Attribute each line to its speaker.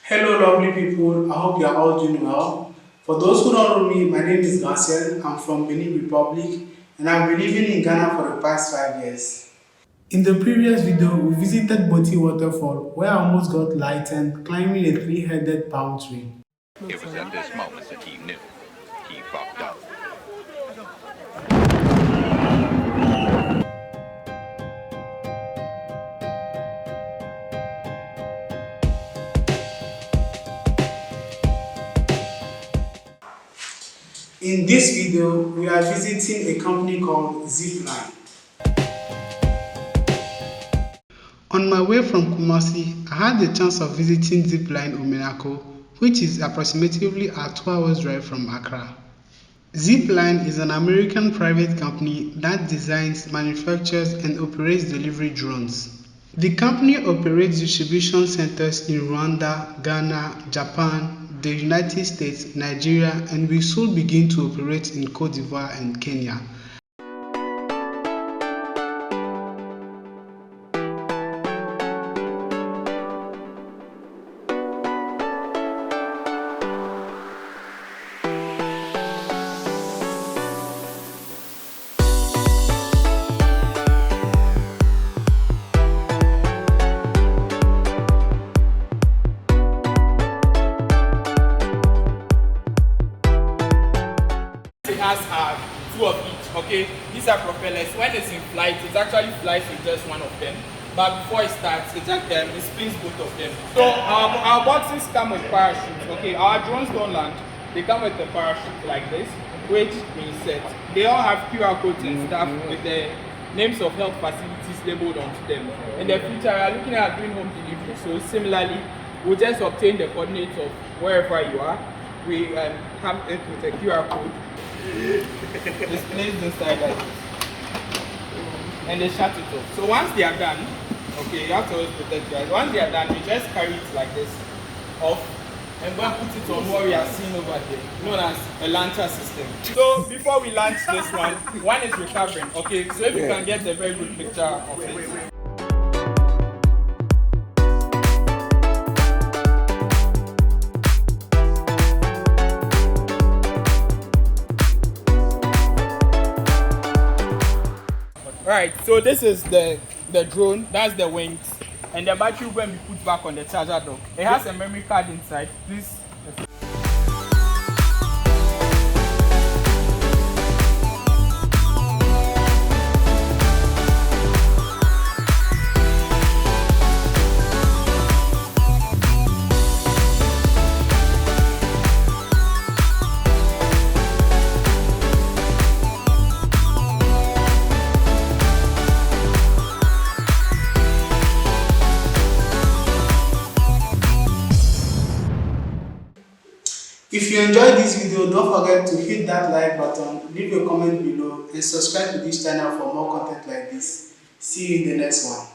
Speaker 1: Hello lovely people, I hope you are all doing well. For those who don't know me, my name is Marcel. I'm from Benin Republic and I've been living in Ghana for the past 5 years. In the previous video, we visited Boti Waterfall where I almost got lightened climbing a three-headed palm tree.
Speaker 2: It was at this moment that he knew he fucked up.
Speaker 1: In this video, we are visiting a company called Zipline. On my way from Kumasi, I had the chance of visiting Zipline Omenako, which is approximately a 2 hours drive from Accra. Zipline is an American private company that designs, manufactures, and operates delivery drones. The company operates distribution centers in Rwanda, Ghana, Japan, the United States, Nigeria, and will soon begin to operate in Cote d'Ivoire and Kenya.
Speaker 3: Has two of each. Okay, these are propellers. When it's in flight, it actually flies with just one of them, but before it starts, it splits both of them. So our boxes come with parachutes. Okay, our drones don't land, they come with the parachute like this, which means that they all have QR codes and stuff with the names of health facilities labeled onto them. In the future, we are looking at doing home delivery, so similarly we'll just obtain the coordinates of wherever you are. We have it with a QR code. It's placed inside like this, and they shut it off. So once they are done, okay, you have to always protect your eyes. Once they are done, you just carry it like this off and go and put it on what we are seeing over there, known as a launcher system. So before we launch this one is recovering. Okay, so if you can get a very good picture of it. Right, so this is the drone, that's the wings, and the battery when we put back on the charger dock. It has a memory card inside. Please.
Speaker 1: If you enjoyed this video, don't forget to hit that like button, leave a comment below, and subscribe to this channel for more content like this. See you in the next one.